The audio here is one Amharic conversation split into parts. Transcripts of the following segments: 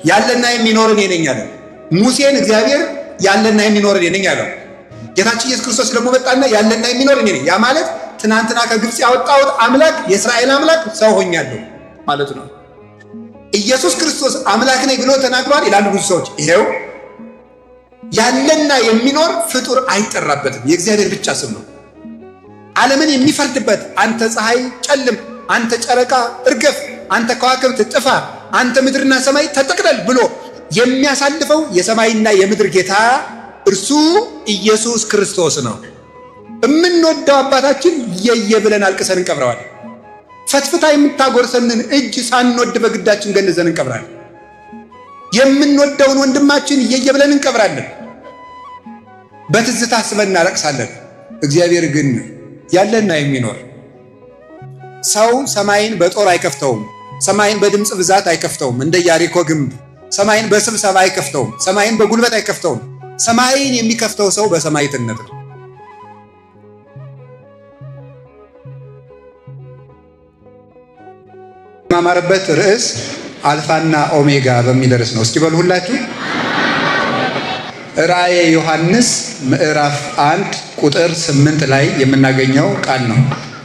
ያለና የሚኖር እኔ ነኝ አለ። ሙሴን እግዚአብሔር ያለና የሚኖር እኔ ነኝ አለው። ጌታችን ኢየሱስ ክርስቶስ ደግሞ መጣና ያለና የሚኖር እኔ ነኝ። ያ ማለት ትናንትና ከግብፅ ያወጣሁት አምላክ የእስራኤል አምላክ ሰው ሆኛለሁ ማለት ነው። ኢየሱስ ክርስቶስ አምላክ ነኝ ብሎ ተናግሯል ይላሉ ብዙ ሰዎች። ይሄው ያለና የሚኖር ፍጡር አይጠራበትም፣ የእግዚአብሔር ብቻ ስም ነው። ዓለምን የሚፈርድበት አንተ ፀሐይ ጨልም፣ አንተ ጨረቃ እርገፍ፣ አንተ ከዋክብት ጥፋ፣ አንተ ምድርና ሰማይ ተጠቅለል ብሎ የሚያሳልፈው የሰማይና የምድር ጌታ እርሱ ኢየሱስ ክርስቶስ ነው። የምንወደው አባታችን የየ ብለን አልቅሰን እንቀብረዋለን። ፈትፍታ የምታጎርሰንን እጅ ሳንወድ በግዳችን ገንዘን እንቀብራለን። የምንወደውን ወንድማችን የየ ብለን እንቀብራለን። በትዝታ አስበን እናለቅሳለን። እግዚአብሔር ግን ያለና የሚኖር ሰው ሰማይን በጦር አይከፍተውም፣ ሰማይን በድምፅ ብዛት አይከፍተውም፣ እንደ ኢያሪኮ ግንብ ሰማይን በስብሰባ አይከፍተውም፣ ሰማይን በጉልበት አይከፍተውም። ሰማይን የሚከፍተው ሰው በሰማዕትነት ነው። ማማረበት ርዕስ አልፋና ኦሜጋ በሚል ርዕስ ነው። እስኪ በሉ ሁላችሁ ራእየ ዮሐንስ ምዕራፍ 1 ቁጥር 8 ላይ የምናገኘው ቃል ነው።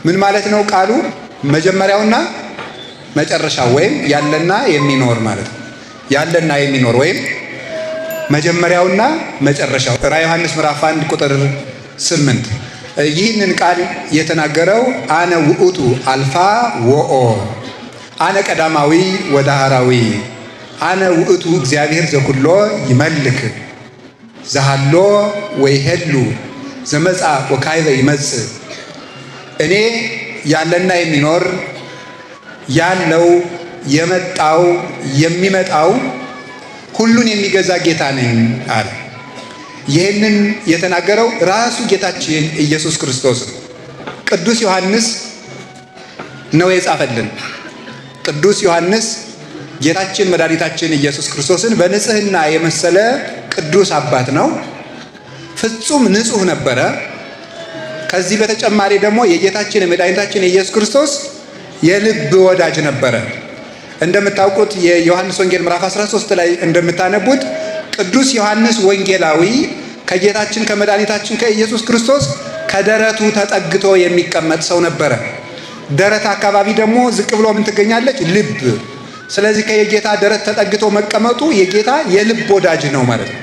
ምን ማለት ነው ቃሉ? መጀመሪያውና መጨረሻው ወይም ያለና የሚኖር ማለት ነው። ያለና የሚኖር ወይም መጀመሪያውና መጨረሻው ራእየ ዮሐንስ ምዕራፍ 1 ቁጥር 8 ይህንን ቃል የተናገረው አነ ውእቱ አልፋ ወኦ አነ ቀዳማዊ ወዳህራዊ አነ ውእቱ እግዚአብሔር ዘኩሎ ይመልክ ዘሃሎ ወይሄሉ ዘመጻ ወካይበ ይመጽእ እኔ ያለና የሚኖር ያለው የመጣው የሚመጣው ሁሉን የሚገዛ ጌታ ነኝ አለ። ይህንን የተናገረው ራሱ ጌታችን ኢየሱስ ክርስቶስ ነው። ቅዱስ ዮሐንስ ነው የጻፈልን። ቅዱስ ዮሐንስ ጌታችን መድኃኒታችን ኢየሱስ ክርስቶስን በንጽህና የመሰለ ቅዱስ አባት ነው። ፍጹም ንጹህ ነበረ። ከዚህ በተጨማሪ ደግሞ የጌታችን መድኃኒታችን ኢየሱስ ክርስቶስ የልብ ወዳጅ ነበረ። እንደምታውቁት የዮሐንስ ወንጌል ምዕራፍ 13 ላይ እንደምታነቡት ቅዱስ ዮሐንስ ወንጌላዊ ከጌታችን ከመድኃኒታችን ከኢየሱስ ክርስቶስ ከደረቱ ተጠግቶ የሚቀመጥ ሰው ነበረ። ደረት አካባቢ ደግሞ ዝቅ ብሎ ምን ትገኛለች? ልብ። ስለዚህ ከየጌታ ደረት ተጠግቶ መቀመጡ የጌታ የልብ ወዳጅ ነው ማለት ነው።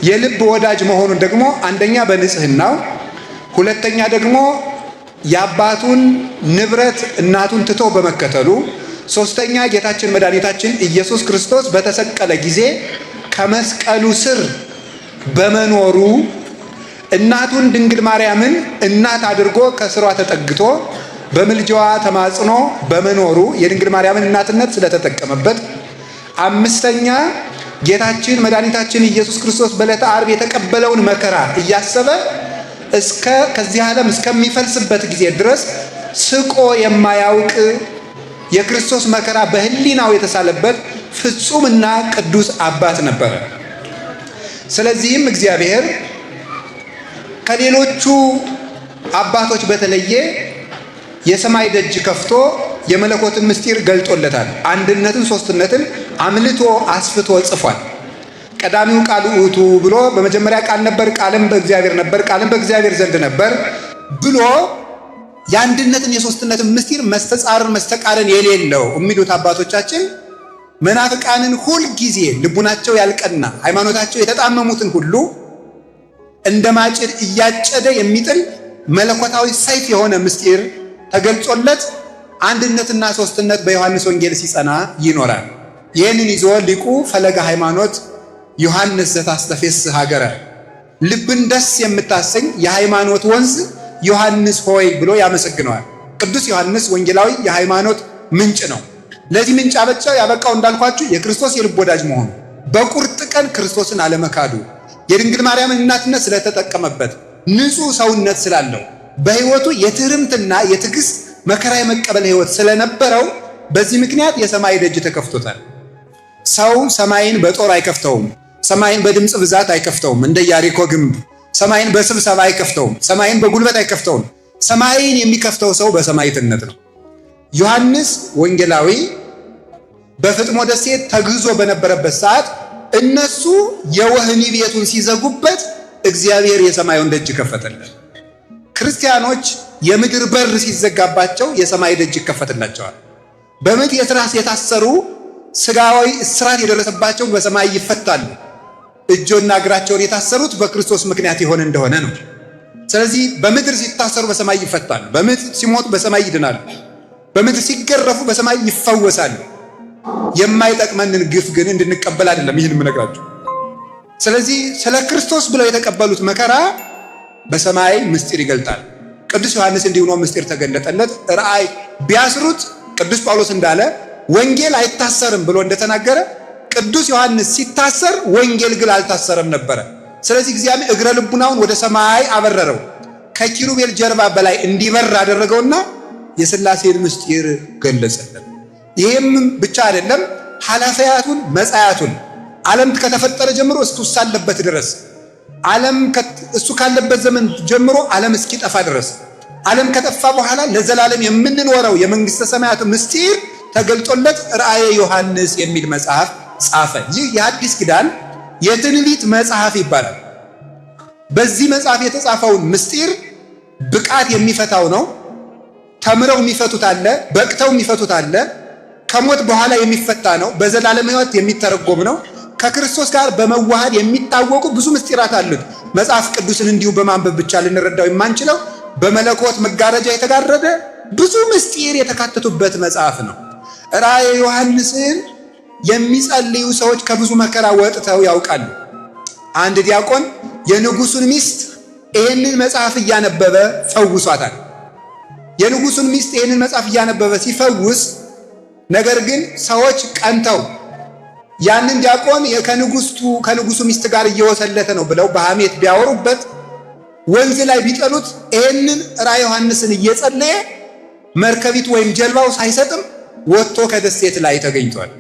የልብ ወዳጅ መሆኑን ደግሞ አንደኛ በንጽህናው፣ ሁለተኛ ደግሞ የአባቱን ንብረት እናቱን ትቶ በመከተሉ፣ ሶስተኛ ጌታችን መድኃኒታችን ኢየሱስ ክርስቶስ በተሰቀለ ጊዜ ከመስቀሉ ስር በመኖሩ እናቱን ድንግል ማርያምን እናት አድርጎ ከስሯ ተጠግቶ በምልጃዋ ተማጽኖ በመኖሩ የድንግል ማርያምን እናትነት ስለተጠቀመበት፣ አምስተኛ ጌታችን መድኃኒታችን ኢየሱስ ክርስቶስ በዕለተ ዓርብ የተቀበለውን መከራ እያሰበ ከዚህ ዓለም እስከሚፈልስበት ጊዜ ድረስ ስቆ የማያውቅ የክርስቶስ መከራ በሕሊናው የተሳለበት ፍጹምና ቅዱስ አባት ነበረ። ስለዚህም እግዚአብሔር ከሌሎቹ አባቶች በተለየ የሰማይ ደጅ ከፍቶ የመለኮትን ምስጢር ገልጦለታል። አንድነትን፣ ሶስትነትን አምልቶ አስፍቶ ጽፏል። ቀዳሚው ቃል ውእቱ ብሎ በመጀመሪያ ቃል ነበር፣ ቃልም በእግዚአብሔር ነበር፣ ቃልም በእግዚአብሔር ዘንድ ነበር ብሎ የአንድነትን የሶስትነትን ምስጢር መስተጻርር መስተቃረን የሌለው የሚሉት አባቶቻችን መናፍቃንን ሁል ጊዜ ልቡናቸው ያልቀና ሃይማኖታቸው የተጣመሙትን ሁሉ እንደ ማጭድ እያጨደ የሚጥል መለኮታዊ ሰይፍ የሆነ ምስጢር ተገልጾለት አንድነትና ሶስትነት በዮሐንስ ወንጌል ሲጸና ይኖራል። ይህንን ይዞ ሊቁ ፈለገ ሃይማኖት ዮሐንስ ዘታስተፌስሕ ሀገረ ልብን ደስ የምታሰኝ የሃይማኖት ወንዝ ዮሐንስ ሆይ ብሎ ያመሰግነዋል። ቅዱስ ዮሐንስ ወንጌላዊ የሃይማኖት ምንጭ ነው። ለዚህ ምንጭ ያበቃው እንዳልኳችሁ የክርስቶስ የልብ ወዳጅ መሆኑ፣ በቁርጥ ቀን ክርስቶስን አለመካዱ፣ የድንግል ማርያምን እናትነት ስለተጠቀመበት፣ ንጹሕ ሰውነት ስላለው፣ በሕይወቱ የትህርምትና የትዕግስት መከራ የመቀበል ሕይወት ስለነበረው በዚህ ምክንያት የሰማይ ደጅ ተከፍቶታል። ሰው ሰማይን በጦር አይከፍተውም፣ ሰማይን በድምፅ ብዛት አይከፍተውም፣ እንደ ኢያሪኮ ግንብ ሰማይን በስብሰባ አይከፍተውም፣ ሰማይን በጉልበት አይከፍተውም። ሰማይን የሚከፍተው ሰው በሰማዕትነት ነው። ዮሐንስ ወንጌላዊ በፍጥሞ ደሴት ተግዞ በነበረበት ሰዓት እነሱ የወህኒ ቤቱን ሲዘጉበት እግዚአብሔር የሰማዩን ደጅ ከፈተለት። ክርስቲያኖች የምድር በር ሲዘጋባቸው የሰማይ ደጅ ይከፈትላቸዋል። በምጥ የትራስ የታሰሩ ስጋዊ እስራት የደረሰባቸው በሰማይ ይፈታሉ። እጆና እግራቸውን የታሰሩት በክርስቶስ ምክንያት የሆነ እንደሆነ ነው። ስለዚህ በምድር ሲታሰሩ በሰማይ ይፈታሉ። በምጥ ሲሞቱ በሰማይ ይድናሉ። በምድር ሲገረፉ በሰማይ ይፈወሳሉ። የማይጠቅመንን ግፍ ግን እንድንቀበል አይደለም ይህን የምነግራችሁ። ስለዚህ ስለ ክርስቶስ ብለው የተቀበሉት መከራ በሰማይ ምስጢር ይገልጣል። ቅዱስ ዮሐንስ እንዲህ ሆኖ ምስጢር ተገለጠለት። ራእይ ቢያስሩት ቅዱስ ጳውሎስ እንዳለ ወንጌል አይታሰርም ብሎ እንደተናገረ ቅዱስ ዮሐንስ ሲታሰር ወንጌል ግን አልታሰረም ነበረ። ስለዚህ እግዚአብሔር እግረ ልቡናውን ወደ ሰማይ አበረረው፣ ከኪሩቤል ጀርባ በላይ እንዲበር አደረገውና የሥላሴን ምስጢር ገለጸለት። ይህም ብቻ አይደለም፣ ኃላፊያቱን መጻያቱን ዓለም ከተፈጠረ ጀምሮ እስካለበት ድረስ ዓለም እሱ ካለበት ዘመን ጀምሮ ዓለም እስኪጠፋ ድረስ ዓለም ከጠፋ በኋላ ለዘላለም የምንኖረው የመንግስተ ሰማያት ምስጢር ተገልጦለት ራእየ ዮሐንስ የሚል መጽሐፍ ጻፈ። ይህ የአዲስ ኪዳን የትንቢት መጽሐፍ ይባላል። በዚህ መጽሐፍ የተጻፈውን ምስጢር ብቃት የሚፈታው ነው። ተምረው የሚፈቱት አለ፣ በቅተው የሚፈቱት አለ። ከሞት በኋላ የሚፈታ ነው። በዘላለም ሕይወት የሚተረጎም ነው። ከክርስቶስ ጋር በመዋሃድ የሚታወቁ ብዙ ምስጢራት አሉት። መጽሐፍ ቅዱስን እንዲሁ በማንበብ ብቻ ልንረዳው የማንችለው በመለኮት መጋረጃ የተጋረደ ብዙ ምስጢር የተካተቱበት መጽሐፍ ነው። ራእየ ዮሐንስን የሚጸልዩ ሰዎች ከብዙ መከራ ወጥተው ያውቃሉ። አንድ ዲያቆን የንጉሱን ሚስት ይህንን መጽሐፍ እያነበበ ፈውሷታል። የንጉሱን ሚስት ይህንን መጽሐፍ እያነበበ ሲፈውስ፣ ነገር ግን ሰዎች ቀንተው ያንን ዲያቆን ከንጉሱ ሚስት ጋር እየወሰለተ ነው ብለው በሐሜት ቢያወሩበት ወንዝ ላይ ቢጠሉት ይህንን ራእየ ዮሐንስን እየጸለየ መርከቢቱ ወይም ጀልባው ሳይሰጥም ወጥቶ ከደሴት ላይ ተገኝቷል።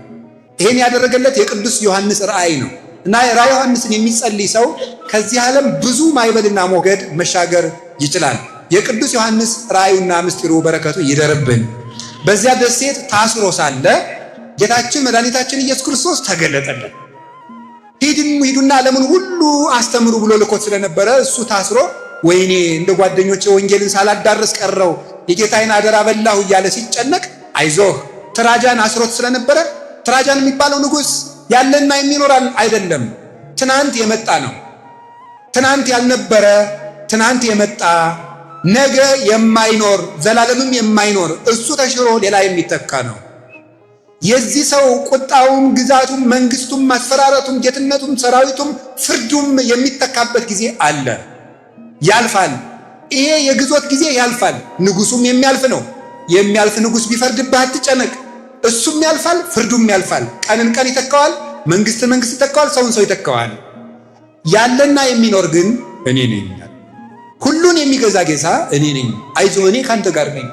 ይህን ያደረገለት የቅዱስ ዮሐንስ ራእይ ነው እና ራእየ ዮሐንስን የሚጸልይ ሰው ከዚህ ዓለም ብዙ ማይበልና ሞገድ መሻገር ይችላል። የቅዱስ ዮሐንስ ራእዩና ምስጢሩ በረከቱ ይደርብን። በዚያ ደሴት ታስሮ ሳለ ጌታችን መድኃኒታችን ኢየሱስ ክርስቶስ ተገለጠለት። ሂዱና ዓለምን ሁሉ አስተምሩ ብሎ ልኮት ስለነበረ እሱ ታስሮ ወይኔ እንደ ጓደኞቼ ወንጌልን ሳላዳርስ ቀረው የጌታዬን አደራ በላሁ እያለ ሲጨነቅ፣ አይዞህ ትራጃን አስሮት ስለነበረ ትራጃን የሚባለው ንጉሥ ያለና የሚኖር አይደለም፣ ትናንት የመጣ ነው። ትናንት ያልነበረ ትናንት የመጣ ነገ የማይኖር ዘላለምም የማይኖር እሱ ተሽሮ ሌላ የሚተካ ነው። የዚህ ሰው ቁጣውም ግዛቱም መንግስቱም ማስፈራረቱም ጌትነቱም ሰራዊቱም ፍርዱም የሚተካበት ጊዜ አለ። ያልፋል። ይሄ የግዞት ጊዜ ያልፋል። ንጉሱም የሚያልፍ ነው። የሚያልፍ ንጉስ ቢፈርድብህ አትጨነቅ። እሱም ያልፋል፣ ፍርዱም ያልፋል። ቀንን ቀን ይተካዋል፣ መንግስትን መንግስት ይተካዋል፣ ሰውን ሰው ይተካዋል። ያለና የሚኖር ግን እኔ ነኝ። ሁሉን የሚገዛ ጌታ እኔ ነኝ። አይዞህ እኔ ካንተ ጋር ነኝ።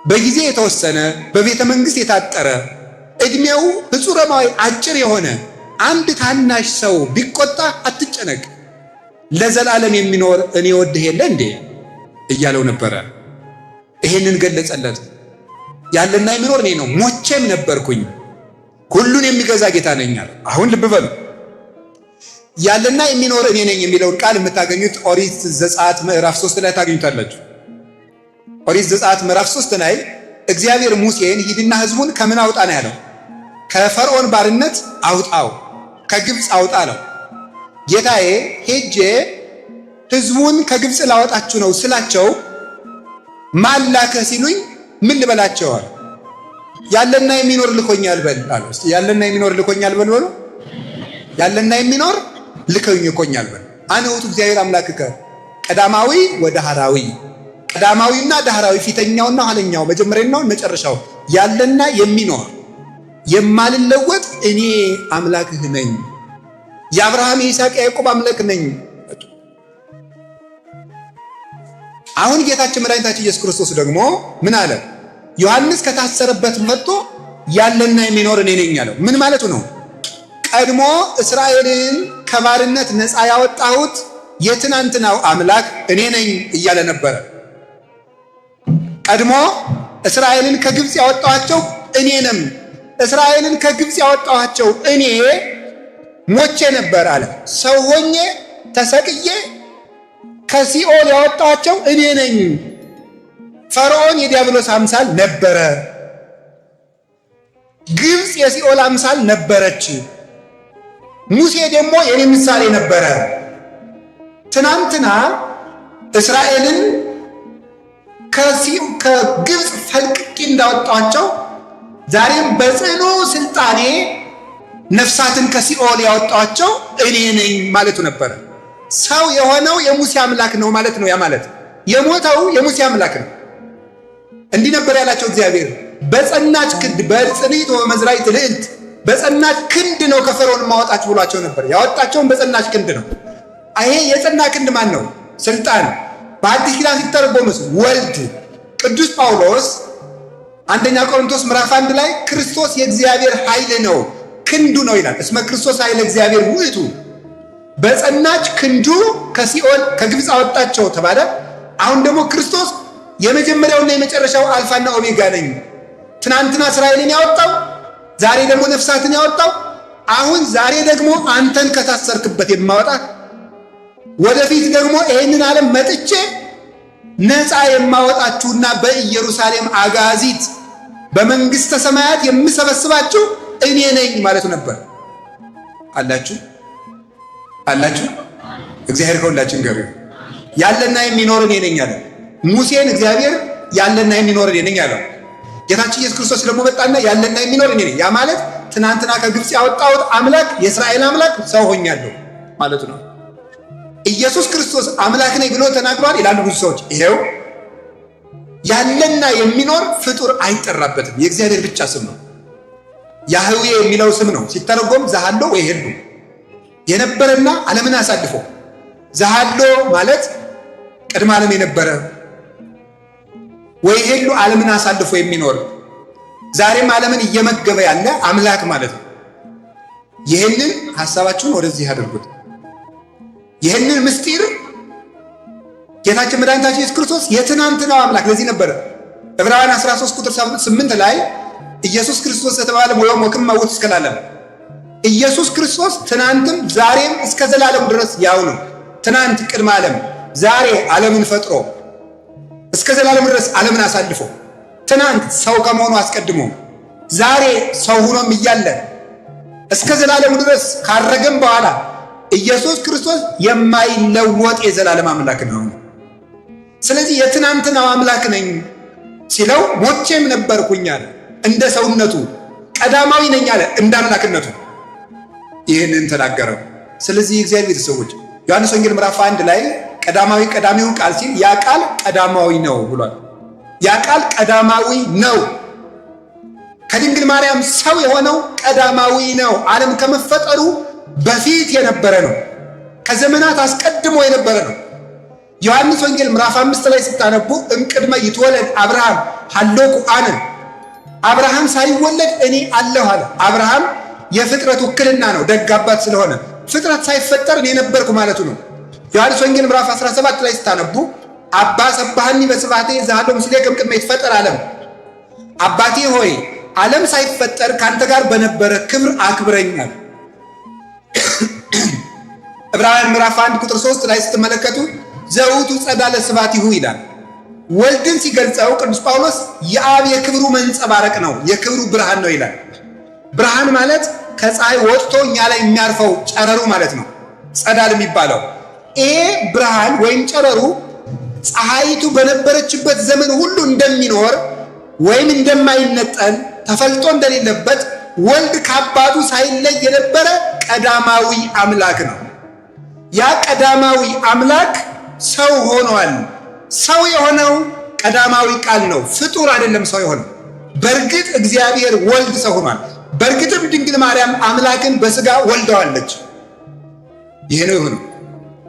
በጊዜ የተወሰነ በቤተ መንግስት የታጠረ እድሜው ፍጹማዊ አጭር የሆነ አንድ ታናሽ ሰው ቢቆጣ አትጨነቅ፣ ለዘላለም የሚኖር እኔ ወድህ የለ እንዴ እያለው ነበረ። ይሄንን ገለጸለት። ያለና የሚኖር እኔ ነው፣ ሞቼም ነበርኩኝ፣ ሁሉን የሚገዛ ጌታ ነኝ አለ። አሁን ልብ በሉ፣ ያለና የሚኖር እኔ ነኝ የሚለውን ቃል የምታገኙት ኦሪት ዘጸአት ምዕራፍ 3 ላይ ታገኙታላችሁ። ኦሪት ዘጸአት ምዕራፍ 3 ላይ እግዚአብሔር ሙሴን ሂድና ህዝቡን ከምን አውጣ ነው ያለው? ከፈርዖን ባርነት አውጣው፣ ከግብፅ አውጣ ነው። ጌታዬ ሄጄ ህዝቡን ከግብፅ ላወጣችሁ ነው ስላቸው ማን ላከህ ሲሉኝ ምን ልበላቸዋል? ያለና የሚኖር ልኮኛል በል አሉ። እስቲ ያለና የሚኖር ልኮኛል በል በሉ። ያለና የሚኖር ልኮኛል በል። አነ ውእቱ እግዚአብሔር አምላክከ ቀዳማዊ ወዳህራዊ፣ ቀዳማዊና ዳህራዊ፣ ፊተኛውና ኋለኛው፣ መጀመሪያውና መጨረሻው፣ ያለና የሚኖር የማልለወጥ እኔ አምላክህ ነኝ። የአብርሃም የይስሐቅ የያዕቆብ አምላክ ነኝ። አሁን ጌታችን መድኃኒታችን ኢየሱስ ክርስቶስ ደግሞ ምን አለ? ዮሐንስ ከታሰረበት መጥቶ ያለና የሚኖር እኔ ነኝ አለው። ምን ማለቱ ነው? ቀድሞ እስራኤልን ከባርነት ነፃ ያወጣሁት የትናንትናው አምላክ እኔ ነኝ እያለ ነበረ። ቀድሞ እስራኤልን ከግብፅ ያወጣኋቸው እኔ ነኝ፣ እስራኤልን ከግብፅ ያወጣኋቸው እኔ ሞቼ ነበር አለ። ሰው ሆኜ ተሰቅዬ ከሲኦል ያወጣኋቸው እኔ ነኝ። ፈርዖን የዲያብሎስ አምሳል ነበረ። ግብፅ የሲኦል አምሳል ነበረች። ሙሴ ደግሞ የኔ ምሳሌ ነበረ። ትናንትና እስራኤልን ከግብፅ ፈልቅቄ እንዳወጣቸው ዛሬም በጽኑ ስልጣኔ ነፍሳትን ከሲኦል ያወጣቸው እኔ ነኝ ማለቱ ነበረ። ሰው የሆነው የሙሴ አምላክ ነው ማለት ነው። ያ ማለት የሞተው የሙሴ አምላክ ነው። እንዲህ ነበር ያላቸው እግዚአብሔር በጸናች ክንድ በጽኒት ወመዝራዕት ልዕልት በጸናች ክንድ ነው ከፈርዖን ማወጣችሁ ብሏቸው ነበር። ያወጣቸውን በጸናች ክንድ ነው። ይሄ የጸና ክንድ ማን ነው? ስልጣን። በአዲስ ኪዳን ሲተረጎምስ ወልድ። ቅዱስ ጳውሎስ አንደኛ ቆሮንቶስ ምዕራፍ 1 ላይ ክርስቶስ የእግዚአብሔር ኃይል ነው ክንዱ ነው ይላል። እስመ ክርስቶስ ኃይለ እግዚአብሔር ውእቱ። በጸናች ክንዱ ከሲኦል ከግብፅ አወጣቸው ተባለ። አሁን ደግሞ ክርስቶስ የመጀመሪያውና የመጨረሻው አልፋና ኦሜጋ ነኝ። ትናንትና እስራኤልን ያወጣው፣ ዛሬ ደግሞ ነፍሳትን ያወጣው፣ አሁን ዛሬ ደግሞ አንተን ከታሰርክበት የማወጣ ወደፊት ደግሞ ይህንን ዓለም መጥቼ ነፃ የማወጣችሁና በኢየሩሳሌም አጋዚት በመንግሥተ ሰማያት የምሰበስባችሁ እኔ ነኝ ማለቱ ነበር። አላችሁ አላችሁ። እግዚአብሔር ከሁላችን ጋር ይሁን። ያለና የሚኖር እኔ ነኝ አለ ሙሴን። እግዚአብሔር ያለና የሚኖር እኔ ነኝ አለው። ጌታችን ኢየሱስ ክርስቶስ ደግሞ መጣና ያለና የሚኖር እኔ ነኝ። ያ ማለት ትናንትና ከግብፅ ያወጣሁት አምላክ የእስራኤል አምላክ ሰው ሆኛለሁ ማለቱ ነው። ኢየሱስ ክርስቶስ አምላክ ነኝ ብሎ ተናግሯል ይላሉ ብዙ ሰዎች። ይሄው ያለና የሚኖር ፍጡር አይጠራበትም፣ የእግዚአብሔር ብቻ ስም ነው። ያህዌ የሚለው ስም ነው። ሲተረጎም ዛሃሎ ወይ ሄሉ የነበረና ዓለምን አሳልፎ። ዛሃሎ ማለት ቅድመ ዓለም የነበረ፣ ወይ ሄሉ ዓለምን አሳልፎ የሚኖር ዛሬም ዓለምን እየመገበ ያለ አምላክ ማለት ነው። ይህንን ሐሳባችሁን ወደዚህ አድርጉት። ይህንን ምስጢር ጌታችን መድኃኒታችን ኢየሱስ ክርስቶስ የትናንትናው አምላክ ለዚህ ነበረ ዕብራውያን 13 ቁጥር 8 ላይ ኢየሱስ ክርስቶስ የተባለ ሞዮ ሞክም ማውት እስከ ዘላለም። ኢየሱስ ክርስቶስ ትናንትም ዛሬም እስከ ዘላለም ድረስ ያው ነው። ትናንት ቅድመ ዓለም፣ ዛሬ ዓለምን ፈጥሮ እስከ ዘላለም ድረስ ዓለምን አሳልፎ፣ ትናንት ሰው ከመሆኑ አስቀድሞ ዛሬ ሰው ሆኖም እያለ እስከ ዘላለም ድረስ ካረገም በኋላ ኢየሱስ ክርስቶስ የማይለወጥ የዘላለም አምላክ ነው። ስለዚህ የትናንትናው አምላክ ነኝ ሲለው ሞቼም ነበርኩኝ አለ እንደ ሰውነቱ፣ ቀዳማዊ ነኝ አለ እንደ አምላክነቱ። ይህንን ተናገረው። ስለዚህ የእግዚአብሔር ቤተሰቦች ዮሐንስ ወንጌል ምዕራፍ 1 ላይ ቀዳሚው ቃል ሲል ያ ቃል ቀዳማዊ ነው ብሏል። ያ ቃል ቀዳማዊ ነው። ከድንግል ማርያም ሰው የሆነው ቀዳማዊ ነው። ዓለም ከመፈጠሩ በፊት የነበረ ነው። ከዘመናት አስቀድሞ የነበረ ነው። ዮሐንስ ወንጌል ምዕራፍ 5 ላይ ስታነቡ እምቅድመ ይትወለድ አብርሃም ሀሎኩ አነ፣ አብርሃም ሳይወለድ እኔ አለሁ አለ። አብርሃም የፍጥረት ውክልና ነው፣ ደግ አባት ስለሆነ ፍጥረት ሳይፈጠር እኔ ነበርኩ ማለቱ ነው። ዮሐንስ ወንጌል ምዕራፍ 17 ላይ ስታነቡ አባ ሰባህኒ በስብሐቴ ዘሃሎ ምስሌከ እምቅድመ ይትፈጠር ዓለም፣ አባቴ ሆይ ዓለም ሳይፈጠር ካንተ ጋር በነበረ ክብር አክብረኛል። ዕብራውያን ምዕራፍ 1 ቁጥር 3 ላይ ስትመለከቱ ዘውቱ ጸዳለ ስብሐቲሁ ይላል። ወልድን ሲገልጸው ቅዱስ ጳውሎስ የአብ የክብሩ መንጸባረቅ ነው፣ የክብሩ ብርሃን ነው ይላል። ብርሃን ማለት ከፀሐይ ወጥቶ እኛ ላይ የሚያርፈው ጨረሩ ማለት ነው፣ ጸዳል የሚባለው። ይሄ ብርሃን ወይም ጨረሩ ፀሐይቱ በነበረችበት ዘመን ሁሉ እንደሚኖር ወይም እንደማይነጠል ተፈልጦ እንደሌለበት ወልድ ከአባቱ ሳይለይ የነበረ ቀዳማዊ አምላክ ነው። ያ ቀዳማዊ አምላክ ሰው ሆኗል። ሰው የሆነው ቀዳማዊ ቃል ነው፣ ፍጡር አይደለም ሰው የሆነው። በእርግጥ እግዚአብሔር ወልድ ሰው ሆኗል። በእርግጥም ድንግል ማርያም አምላክን በሥጋ ወልደዋለች። ይሄ ነው የሆነው።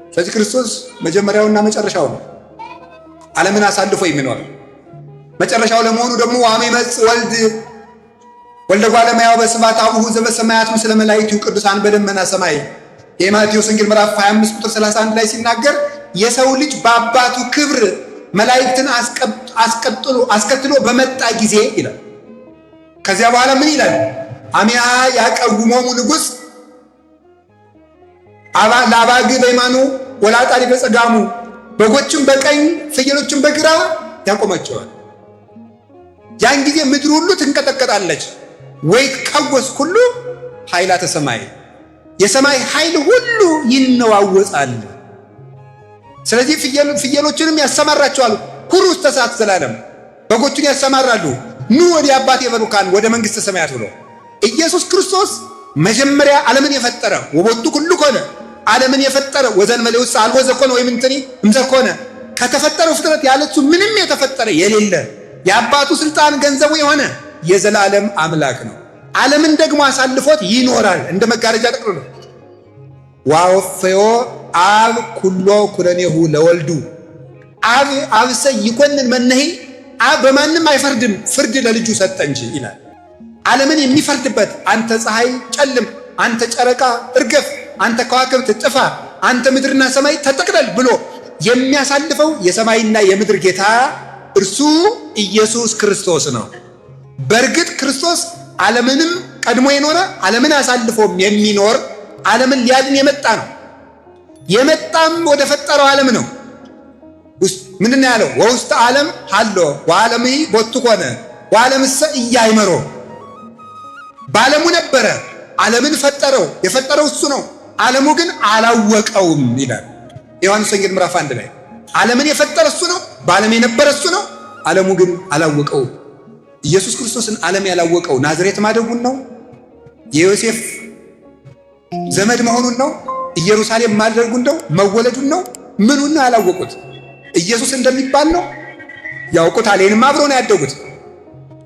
ስለዚህ ክርስቶስ መጀመሪያውና መጨረሻው ነው፣ ዓለምን አሳልፎ የሚኖር መጨረሻው ለመሆኑ ደግሞ ዋሜ መጽ ወልደ እጓለ እመሕያው በስብሐት አቡሁ ዘበሰማያት ምስለ መላእክቲሁ ቅዱሳን በደመና ሰማይ። የማቴዎስ ወንጌል ምዕራፍ 25 ቁጥር 31 ላይ ሲናገር የሰው ልጅ በአባቱ ክብር መላእክትን አስከትሎ በመጣ ጊዜ ይላል። ከዚያ በኋላ ምን ይላል? አሚያ ያቀውሞሙ ንጉሥ ለአባግ በየማኑ ወለአጣሊ በጸጋሙ፣ በጎችን በቀኝ ፍየሎችን በግራ ያቆማቸዋል። ያን ጊዜ ምድር ሁሉ ትንቀጠቀጣለች። ወይትቀወስ ኩሉ ኃይላተ ሰማይ፣ የሰማይ ኃይል ሁሉ ይነዋወጣል። ስለዚህ ፍየሎችንም ያሰማራቸዋል። ሁሩ ውስተ እሳት ዘላለም፣ በጎቹን ያሰማራሉ። ኑ ወደ አባቴ በሩካን ወደ መንግሥተ ሰማያት ብሎ ኢየሱስ ክርስቶስ መጀመሪያ ዓለምን የፈጠረ ወቦቱ ኩሉ ኮነ፣ ዓለምን የፈጠረ ወዘእንበሌ ውስጥ አልቦ ዘኮነ ወይምንትኒ እምዘኮነ፣ ከተፈጠረው ፍጥረት ያለሱ ምንም የተፈጠረ የሌለ የአባቱ ስልጣን ገንዘቡ የሆነ የዘላለም አምላክ ነው። ዓለምን ደግሞ አሳልፎት ይኖራል እንደ መጋረጃ ጠቅልሎ። ዋወፈዮ አብ ኩሎ ኩነኔሁ ለወልዱ፣ አብ አብሰ ይኮንን መነሂ፣ አብ በማንም አይፈርድም ፍርድ ለልጁ ሰጠ እንጂ ይላል። ዓለምን የሚፈርድበት አንተ ፀሐይ ጨልም፣ አንተ ጨረቃ እርገፍ፣ አንተ ከዋክብት ጥፋ፣ አንተ ምድርና ሰማይ ተጠቅለል ብሎ የሚያሳልፈው የሰማይና የምድር ጌታ እርሱ ኢየሱስ ክርስቶስ ነው። በእርግጥ ክርስቶስ ዓለምንም ቀድሞ የኖረ ዓለምን አሳልፎም የሚኖር ዓለምን ሊያድን የመጣ ነው። የመጣም ወደ ፈጠረው ዓለም ነው። ምንድን ያለው? ወውስተ ዓለም ሀሎ ወዓለምሂ ቦቱ ኮነ ወዓለምሰ ኢያእመሮ፣ በዓለሙ ነበረ፣ ዓለምን ፈጠረው፣ የፈጠረው እሱ ነው፣ ዓለሙ ግን አላወቀውም ይላል ዮሐንስ ወንጌል ምዕራፍ 1 ላይ። ዓለምን የፈጠረ እሱ ነው፣ በዓለም የነበረ እሱ ነው፣ ዓለሙ ግን አላወቀውም። ኢየሱስ ክርስቶስን ዓለም ያላወቀው ናዝሬት ማደጉን ነው፣ የዮሴፍ ዘመድ መሆኑን ነው፣ ኢየሩሳሌም ማድረጉን ነው፣ መወለዱን ነው። ምኑን ነው ያላወቁት? ኢየሱስ እንደሚባል ነው ያውቁታል። ይህንም አብረው ነው ያደጉት።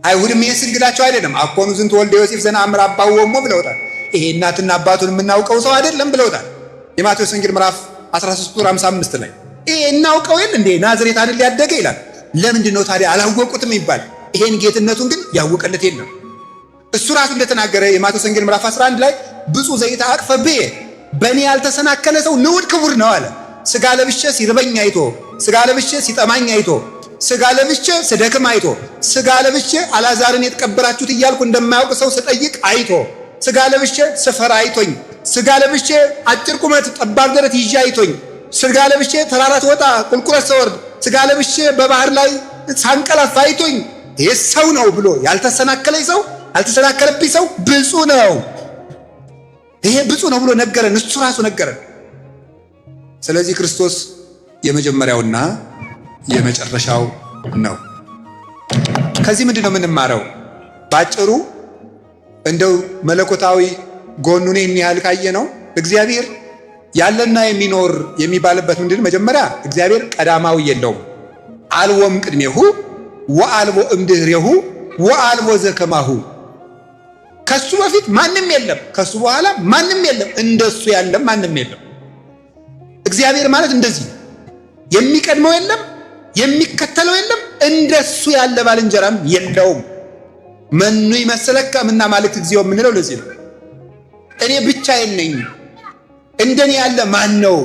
አይሁድም ይህስ እንግዳቸው አይደለም። አኮኑ ዝንቱ ወልደ ዮሴፍ ዘነአምር አባሁ ወእሞ ብለውታል። ይሄ እናትና አባቱን የምናውቀው ሰው አይደለም ብለውታል። የማቴዎስ ወንጌል ምዕራፍ 13 ቁጥር 55 ላይ ይሄ እናውቀው የለ እንዴ ናዝሬት አይደል ያደገ ይላል። ለምንድን ነው ታዲያ አላወቁትም ይባል? ይሄን ጌትነቱን ግን ያወቀለት የለም። እሱ ራሱ እንደተናገረ የማቴዎስ ወንጌል ምዕራፍ 11 ላይ ብፁዕ ዘይተአቅፈ ብየ፣ በእኔ ያልተሰናከለ ሰው ንዑድ ክቡር ነው አለ። ስጋ ለብሼ ሲርበኝ አይቶ፣ ስጋ ለብሼ ሲጠማኝ አይቶ፣ ስጋ ለብሼ ስደክም አይቶ፣ ስጋ ለብሼ አልዓዛርን የተቀበራችሁት እያልኩ እንደማያውቅ ሰው ስጠይቅ አይቶ፣ ስጋ ለብሼ ስፈራ አይቶኝ፣ ስጋ ለብሼ አጭር ቁመት ጠባብ ደረት ይዤ አይቶኝ፣ ስጋ ለብሼ ተራራ ስወጣ ቁልቁለት ስወርድ፣ ስጋ ለብሼ በባህር ላይ ሳንቀላፋ አይቶኝ ይህ ሰው ነው ብሎ ያልተሰናከለኝ ሰው ያልተሰናከለብኝ ሰው ብፁዕ ነው። ይሄ ብፁዕ ነው ብሎ ነገረን፣ እሱ ራሱ ነገረን። ስለዚህ ክርስቶስ የመጀመሪያውና የመጨረሻው ነው። ከዚህ ምንድን ነው የምንማረው? ባጭሩ እንደው መለኮታዊ ጎኑን ይህን ያህል ካየ ነው እግዚአብሔር ያለና የሚኖር የሚባልበት ምንድን መጀመሪያ እግዚአብሔር ቀዳማዊ የለውም። አልቦም ቅድሜሁ ወአልቦ እምድኅሬሁ ወአልቦ ዘከማሁ። ከሱ በፊት ማንም የለም፣ ከሱ በኋላ ማንም የለም፣ እንደሱ ያለም ማንም የለም። እግዚአብሔር ማለት እንደዚህ የሚቀድመው የለም፣ የሚከተለው የለም፣ እንደሱ ያለ ባልንጀራም የለውም። መኑ ይመስለከ እምነ አማልክት እግዚኦ የምንለው ለዚህ ነው። እኔ ብቻዬን ነኝ፣ እንደኔ ያለ ማን ነው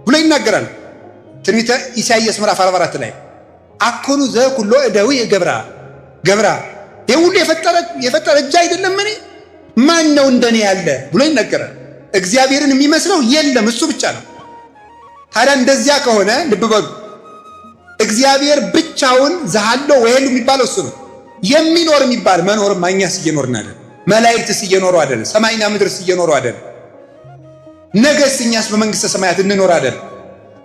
ብሎ ይናገራል ትንቢተ ኢሳይያስ ምዕራፍ 44 ላይ አኮኑ ዘኩሎ እደዊ ገብራ ይህ ሁሉ የፈጠረ እጅ አይደለም እኔ ማን ነው እንደኔ ያለ ብሎ ይናገራል። እግዚአብሔርን የሚመስለው የለም፣ እሱ ብቻ ነው። ታዲያ እንደዚያ ከሆነ ልብ በሉ፣ እግዚአብሔር ብቻውን ዘሃሎ ወሄሉ የሚባለው እሱ ነው። የሚኖር የሚባል መኖርማ እኛስ እየኖርን አይደል? መላእክትስ እየኖሩ አይደል? ሰማይና ምድርስ እየኖሩ አይደል? ነገስ እኛስ በመንግስተ ሰማያት እንኖር አይደል?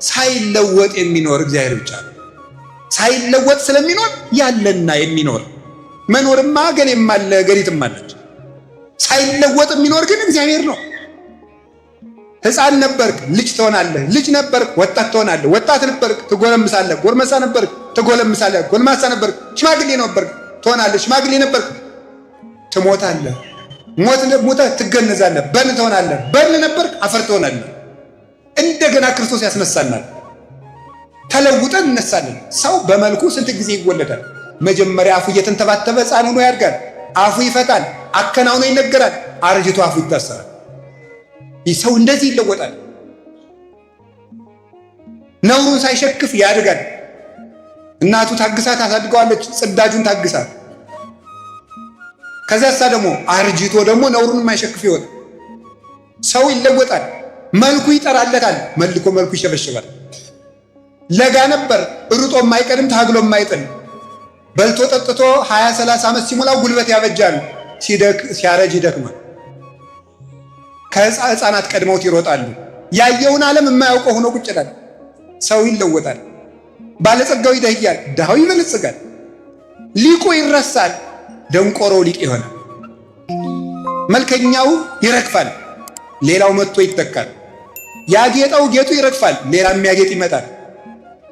ሳይለወጥ የሚኖር እግዚአብሔር ብቻ ነው። ሳይለወጥ ስለሚኖር ያለና የሚኖር መኖርማ ገሌም አለ ገሊትም አለች። ሳይለወጥ የሚኖር ግን እግዚአብሔር ነው። ሕፃን ነበርክ ልጅ ትሆናለህ፣ ልጅ ነበርክ ወጣት ትሆናለህ፣ ወጣት ነበርክ ትጎለምሳለህ፣ ጎልማሳ ነበርክ ትጎለምሳለህ፣ ጎልማሳ ነበርክ ሽማግሌ ነበርክ ትሆናለህ፣ ሽማግሌ ነበርክ ትሞታለህ፣ ሞተህ ትገነዛለህ፣ በርን ትሆናለህ፣ በርን ነበርክ አፈር ትሆናለህ። እንደገና ክርስቶስ ያስነሳናል፣ ተለውጠን እነሳለን። ሰው በመልኩ ስንት ጊዜ ይወለዳል? መጀመሪያ አፉ እየተንተባተበ ሕፃን ሆኖ ያድጋል፣ አፉ ይፈታል፣ አከናውኖ ይነገራል፣ አርጅቶ አፉ ይታሰራል። ይህ ሰው እንደዚህ ይለወጣል። ነውሩን ሳይሸክፍ ያድጋል። እናቱ ታግሳ ታሳድገዋለች፣ ጽዳጁን ታግሳ። ከዚያሳ ደግሞ አርጅቶ ደግሞ ነውሩን የማይሸክፍ ይሆን። ሰው ይለወጣል፣ መልኩ ይጠራለታል፣ መልኮ መልኩ ይሸበሸባል። ለጋ ነበር ሩጦ የማይቀድም ታግሎ የማይጥል በልቶ ጠጥቶ 20-30 ዓመት ሲሞላው ጉልበት ያበጃል፣ ሲያረጅ ይደክማል። ከሕፃናት ቀድመውት ይሮጣሉ። ያየውን ዓለም የማያውቀው ሆኖ ቁጭ ይላል። ሰው ይለወጣል። ባለጸጋው ይደህያል፣ ድሃው ይበለጽጋል። ሊቁ ይረሳል፣ ደንቆሮው ሊቅ ይሆናል። መልከኛው ይረግፋል፣ ሌላው መጥቶ ይተካል። ያጌጠው ጌጡ ይረግፋል፣ ሌላ የሚያጌጥ ይመጣል።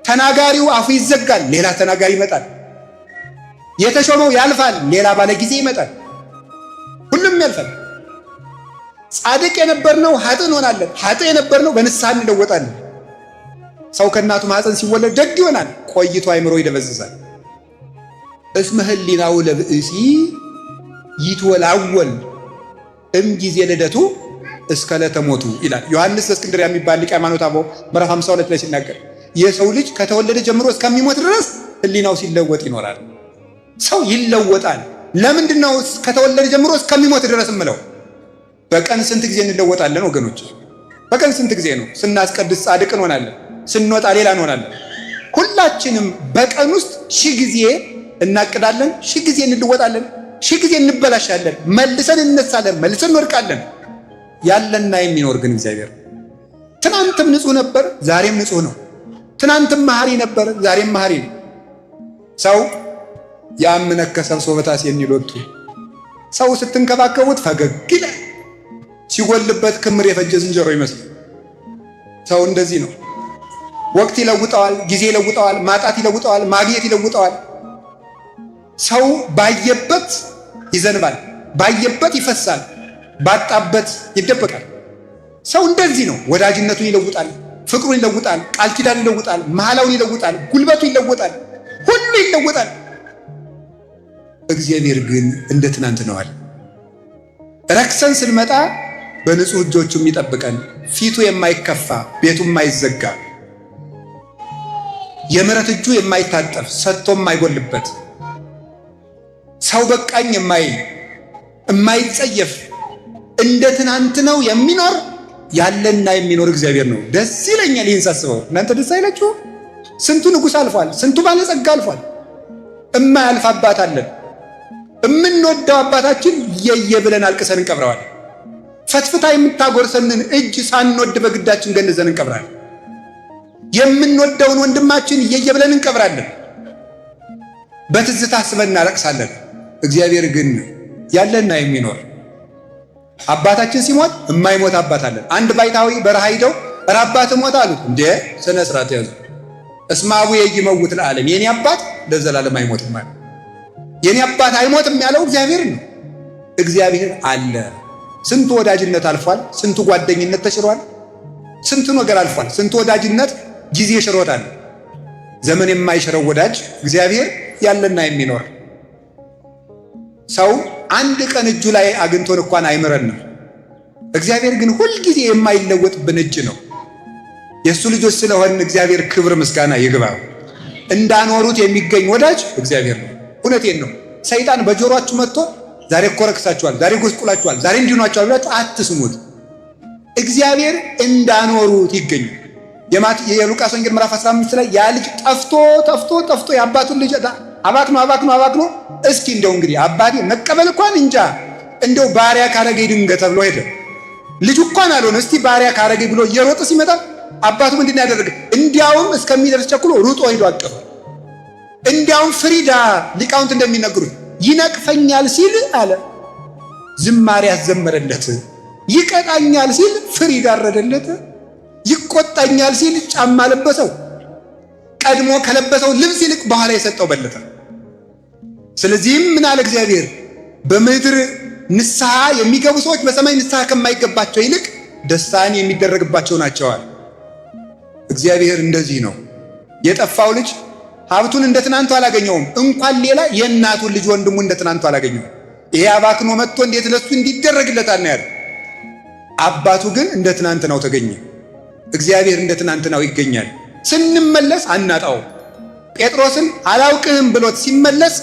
ተናጋሪው አፉ ይዘጋል፣ ሌላ ተናጋሪ ይመጣል። የተሾመው ያልፋል፣ ሌላ ባለ ጊዜ ይመጣል። ሁሉም ያልፋል። ጻድቅ የነበርነው ኃጥእ እንሆናለን፣ ኃጥእ የነበርነው በንስሐ እንለወጣለን። ሰው ከእናቱ ማኅፀን ሲወለድ ደግ ይሆናል፣ ቆይቶ አይምሮ ይደበዝዛል። እስመ ህሊናው ለብእሲ ይትወላወል እምጊዜ ልደቱ እስከ ዕለተ ሞቱ ይላል ዮሐንስ ዘእስክንድርያ የሚባል ሊቀ ሃይማኖት አበው ምዕራፍ 52 ላይ ሲናገር የሰው ልጅ ከተወለደ ጀምሮ እስከሚሞት ድረስ ህሊናው ሲለወጥ ይኖራል። ሰው ይለወጣል። ለምንድን ነው ከተወለደ ጀምሮ እስከሚሞት ድረስ እምለው? በቀን ስንት ጊዜ እንለወጣለን ወገኖች? በቀን ስንት ጊዜ ነው? ስናስቀድስ ጻድቅ እንሆናለን፣ ስንወጣ ሌላ እንሆናለን። ሁላችንም በቀን ውስጥ 1000 ጊዜ እናቅዳለን፣ 1000 ጊዜ እንለወጣለን፣ 1000 ጊዜ እንበላሻለን፣ መልሰን እንነሳለን፣ መልሰን እንወድቃለን። ያለና የሚኖር ግን እግዚአብሔር ትናንትም ንጹህ ነበር፣ ዛሬም ንጹህ ነው። ትናንትም መሐሪ ነበር፣ ዛሬም መሐሪ ነው። ሰው ያምነከ ሰብሶ በታሴኒ ሎቱ ሰው ስትንከባከቡት ፈገግ ይላል፣ ሲጎልበት ክምር የፈጀ ዝንጀሮ ይመስላል። ሰው እንደዚህ ነው። ወቅት ይለውጠዋል፣ ጊዜ ይለውጠዋል፣ ማጣት ይለውጠዋል፣ ማግኘት ይለውጠዋል። ሰው ባየበት ይዘንባል፣ ባየበት ይፈሳል፣ ባጣበት ይደበቃል። ሰው እንደዚህ ነው። ወዳጅነቱን ይለውጣል፣ ፍቅሩን ይለውጣል፣ ቃል ኪዳን ይለውጣል፣ መሐላውን ይለውጣል፣ ጉልበቱ ይለውጣል፣ ሁሉ ይለውጣል። እግዚአብሔር ግን እንደ ትናንት ነው አለ። ረክሰን ስንመጣ በንጹህ እጆቹ የሚጠብቀን፣ ፊቱ የማይከፋ ቤቱ የማይዘጋ፣ የምሕረት እጁ የማይታጠፍ ሰጥቶ የማይጎልበት፣ ሰው በቃኝ የማይል የማይጸየፍ፣ እንደ ትናንት ነው የሚኖር ያለና የሚኖር እግዚአብሔር ነው። ደስ ይለኛል ይህን ሳስበው። እናንተ ደስ አይላችሁ? ስንቱ ንጉሥ አልፏል፣ ስንቱ ባለጸጋ አልፏል። እማያልፍ አባት አለን። የምንወደው አባታችን የየ ብለን አልቅሰን እንቀብረዋል። ፈትፍታ የምታጎርሰንን እጅ ሳንወድ በግዳችን ገንዘን እንቀብራለን። የምንወደውን ወንድማችን የየ ብለን እንቀብራለን። በትዝታ አስበን እናለቅሳለን። እግዚአብሔር ግን ያለና የሚኖር አባታችን ሲሞት የማይሞት አባት አለን። አንድ ባይታዊ በረሃ ሂደው ኧረ አባት ሞት አሉት። እንዴ ስነ ስርዓት ያዙ። እስመ አቡየ ይመውት ለዓለም፣ የኔ አባት ለዘላለም አይሞትም ማለት። የኔ አባት አይሞትም ያለው እግዚአብሔር ነው። እግዚአብሔር አለ። ስንቱ ወዳጅነት አልፏል፣ ስንቱ ጓደኝነት ተሽሯል፣ ስንቱ ነገር አልፏል። ስንቱ ወዳጅነት ጊዜ ሽሮታል። ዘመን የማይሽረው ወዳጅ እግዚአብሔር ያለና የሚኖር ሰው አንድ ቀን እጁ ላይ አግኝቶን እንኳን አይምረንም። እግዚአብሔር ግን ሁልጊዜ የማይለወጥብን እጅ ነው። የእሱ ልጆች ስለሆን እግዚአብሔር ክብር ምስጋና ይግባው። እንዳኖሩት የሚገኝ ወዳጅ እግዚአብሔር ነው። እውነቴን ነው። ሰይጣን በጆሮአችሁ መጥቶ ዛሬ እኮ ረክሳችኋል፣ ዛሬ ጎስቁላችኋል፣ ዛሬ እንዲሆናችኋል ብላችሁ አትስሙት። እግዚአብሔር እንዳኖሩት ይገኝ። የሉቃስ ወንጌል ምዕራፍ 15 ላይ ያ ልጅ ጠፍቶ የአባቱን ልጅ አባክኖ እስኪ እንደው እንግዲህ አባቴ መቀበል እንኳን እንጃ እንደው ባሪያ ካረገኝ ድንገት ተብሎ ሄደ። ልጁ እንኳን አልሆነ እስቲ ባሪያ ካረገኝ ብሎ እየሮጠ ሲመጣ አባቱ ምንድን ያደረገ? እንዲያውም እስከሚደርስ ቸኩሎ ሩጦ ሄዶ አቀፈ። እንዲያውም ፍሪዳ ሊቃውንት እንደሚነግሩት ይነቅፈኛል ሲል አለ ዝማሬ ያዘመረለት፣ ይቀጣኛል ሲል ፍሪዳ አረደለት፣ ይቆጣኛል ሲል ጫማ ለበሰው፣ ቀድሞ ከለበሰው ልብስ ይልቅ በኋላ የሰጠው በለጠ። ስለዚህም ምን አለ እግዚአብሔር? በምድር ንስሐ የሚገቡ ሰዎች በሰማይ ንስሐ ከማይገባቸው ይልቅ ደስታን የሚደረግባቸው ናቸዋል። እግዚአብሔር እንደዚህ ነው። የጠፋው ልጅ ሀብቱን እንደ ትናንቱ አላገኘውም። እንኳን ሌላ የእናቱን ልጅ ወንድሙ እንደ ትናንቱ አላገኘውም። ይሄ አባክኖ መጥቶ እንዴት ለሱ እንዲደረግለታል ነው ያለው። አባቱ ግን እንደ ትናንትናው ተገኘ። እግዚአብሔር እንደ ትናንትናው ይገኛል። ስንመለስ አናጣው። ጴጥሮስን አላውቅህም ብሎት ሲመለስ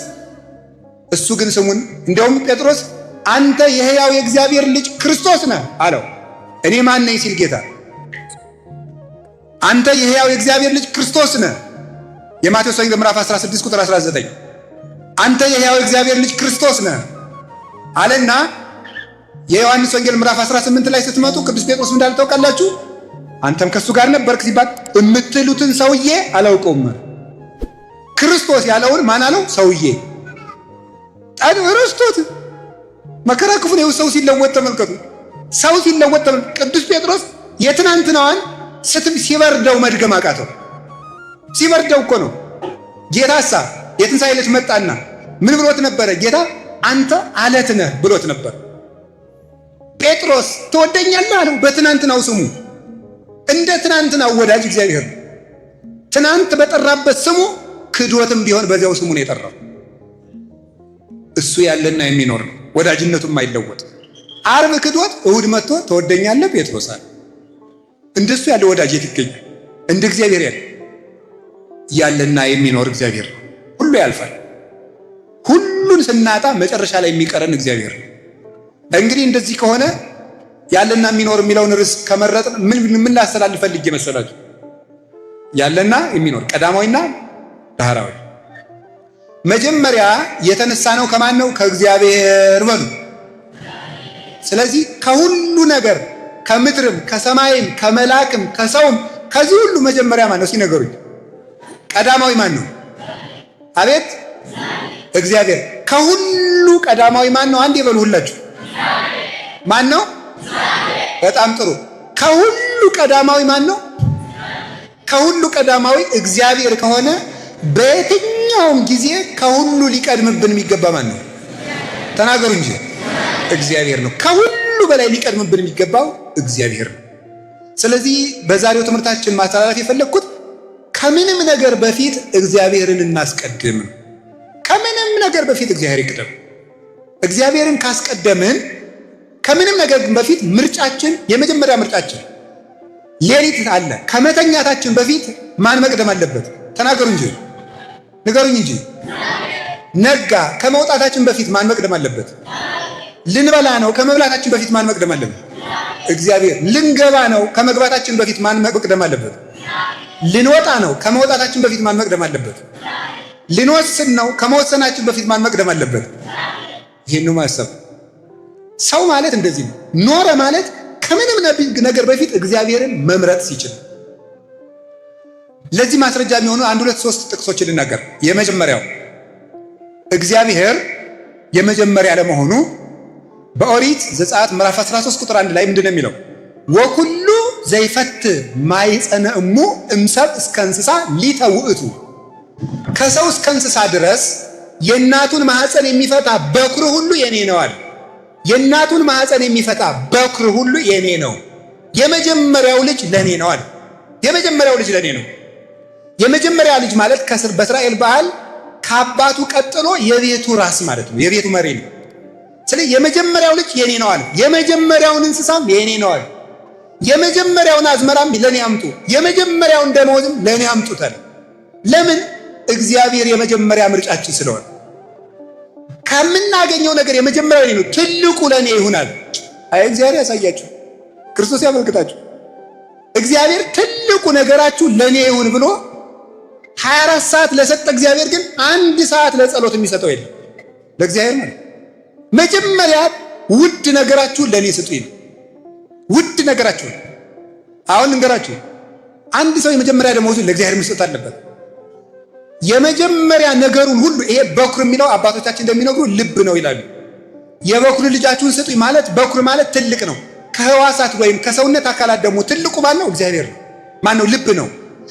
እሱ ግን ስሙን እንደውም ጴጥሮስ አንተ የሕያው የእግዚአብሔር ልጅ ክርስቶስ ነህ አለው። እኔ ማን ነኝ ሲል ጌታ አንተ የሕያው የእግዚአብሔር ልጅ ክርስቶስ ነህ። የማቴዎስ ወንጌል ምዕራፍ 16 ቁጥር 19 አንተ የሕያው የእግዚአብሔር ልጅ ክርስቶስ ነህ አለና የዮሐንስ ወንጌል ምዕራፍ 18 ላይ ስትመጡ ቅዱስ ጴጥሮስ እንዳለ ታውቃላችሁ። አንተም ከሱ ጋር ነበርክ ሲባል የምትሉትን ሰውዬ አላውቀውም። ክርስቶስ ያለውን ማን አለው? ሰውዬ ረስቶት መከራ ክፉ ነው። ሰው ሲለወጥ ተመልከቱ። ሰው ሲለወጥ ተመልከቱ። ቅዱስ ጴጥሮስ የትናንትናዋን ሲበርደው መድገም አቃተው። ሲበርደው እኮ ነው። ጌታሳ የትንሣኤ ዕለት መጣና ምን ብሎት ነበረ? ጌታ አንተ አለት ነህ ብሎት ነበር። ጴጥሮስ ትወደኛለህ አለው በትናንትናው ስሙ። እንደ ትናንትናው ወዳጅ እግዚአብሔር ነው። ትናንት በጠራበት ስሙ ክዶትም ቢሆን በዚያው ስሙ ነው የጠራው። እሱ ያለና የሚኖር ነው፣ ወዳጅነቱም አይለወጥ። ዓርብ ክዶት እሁድ መጥቶ ትወደኛለህ ጴጥሮስ አለ። እንደሱ ያለ ወዳጅ የት ይገኛል? እንደ እግዚአብሔር ያለና የሚኖር እግዚአብሔር ነው። ሁሉ ያልፋል። ሁሉን ስናጣ መጨረሻ ላይ የሚቀረን እግዚአብሔር ነው። እንግዲህ እንደዚህ ከሆነ ያለና የሚኖር የሚለውን ርዕስ ከመረጥን ምን ላስተላልፍ ፈልጌ መሰላችሁ? ያለና የሚኖር ቀዳማዊና ዳህራዊ። መጀመሪያ የተነሳ ነው ከማን ነው? ከእግዚአብሔር በሉ። ስለዚህ ከሁሉ ነገር ከምድርም ከሰማይም ከመላክም ከሰውም ከዚህ ሁሉ መጀመሪያ ማን ነው ሲነገሩኝ? ቀዳማዊ ማን ነው? አቤት እግዚአብሔር። ከሁሉ ቀዳማዊ ማን ነው? አንድ ይበሉ ሁላችሁ። ማን ነው? በጣም ጥሩ። ከሁሉ ቀዳማዊ ማን ነው? ከሁሉ ቀዳማዊ እግዚአብሔር ከሆነ በየትኛውም ጊዜ ከሁሉ ሊቀድምብን የሚገባ ማን ነው? ተናገሩ እንጂ። እግዚአብሔር ነው። ከሁሉ በላይ ሊቀድምብን የሚገባው እግዚአብሔር ነው። ስለዚህ በዛሬው ትምህርታችን ማስተላለፍ የፈለግኩት ከምንም ነገር በፊት እግዚአብሔርን እናስቀድም። ከምንም ነገር በፊት እግዚአብሔር ይቅደም። እግዚአብሔርን ካስቀደምን ከምንም ነገር በፊት ምርጫችን፣ የመጀመሪያ ምርጫችን ሌሊት አለ። ከመተኛታችን በፊት ማን መቅደም አለበት? ተናገሩ እንጂ ንገሩኝ እንጂ። ነጋ። ከመውጣታችን በፊት ማን መቅደም አለበት? ልንበላ ነው። ከመብላታችን በፊት ማን መቅደም አለበት? እግዚአብሔር። ልንገባ ነው። ከመግባታችን በፊት ማን መቅደም አለበት? ልንወጣ ነው። ከመውጣታችን በፊት ማን መቅደም አለበት? ልንወስን ነው። ከመወሰናችን በፊት ማን መቅደም አለበት? ይህን ማሰብ። ሰው ማለት እንደዚህ ነው። ኖረ ማለት ከምንም ነገር በፊት እግዚአብሔርን መምረጥ ሲችል። ለዚህ ማስረጃ የሚሆኑ አንድ ሁለት ሶስት ጥቅሶችን ልናገር። የመጀመሪያው እግዚአብሔር የመጀመሪያ ለመሆኑ በኦሪት ዘጸአት ምዕራፍ 13 ቁጥር 1 ላይ ምንድነው የሚለው? ወኩሉ ዘይፈት ማይጸነ እሙ እምሰብ እስከ እንስሳ ሊተውእቱ። ከሰው እስከ እንስሳ ድረስ የእናቱን ማህፀን የሚፈታ በኩር ሁሉ የኔ ነው አለ። የእናቱን ማህፀን የሚፈታ በኩር ሁሉ የኔ ነው። የመጀመሪያው ልጅ ለኔ ነው አለ። የመጀመሪያው ልጅ ለኔ ነው። የመጀመሪያ ልጅ ማለት በእስራኤል ባህል ከአባቱ ቀጥሎ የቤቱ ራስ ማለት ነው። የቤቱ መሪ ነው። ስለዚህ የመጀመሪያው ልጅ የኔ ነው አለ። የመጀመሪያውን እንስሳም የኔ ነው አለ። የመጀመሪያውን አዝመራም ለኔ አምጡ፣ የመጀመሪያውን ደመወዝም ለኔ አምጡታል። ለምን? እግዚአብሔር የመጀመሪያ ምርጫችን ስለሆነ። ከምናገኘው ነገር የመጀመሪያው ለኔ ነው፣ ትልቁ ለኔ ይሆናል። አይ እግዚአብሔር ያሳያችሁ፣ ክርስቶስ ያመልክታችሁ። እግዚአብሔር ትልቁ ነገራችሁ ለኔ ይሁን ብሎ 24 ሰዓት ለሰጠ እግዚአብሔር ግን 1 ሰዓት ለጸሎት የሚሰጠው የለም። ለእግዚአብሔር ማለት መጀመሪያ ውድ ነገራችሁ ለኔ ስጡኝ። ውድ ነገራችሁ አሁን እንገራችሁ። አንድ ሰው የመጀመሪያ ደመወዙ ለእግዚአብሔር መስጠት አለበት። የመጀመሪያ ነገሩን ሁሉ ይሄ በኩር የሚለው አባቶቻችን እንደሚነግሩ ልብ ነው ይላሉ። የበኩር ልጃችሁን ስጡኝ ማለት በኩር ማለት ትልቅ ነው። ከህዋሳት ወይም ከሰውነት አካላት ደግሞ ትልቁ ማን ነው? እግዚአብሔር ነው። ማን ነው? ልብ ነው።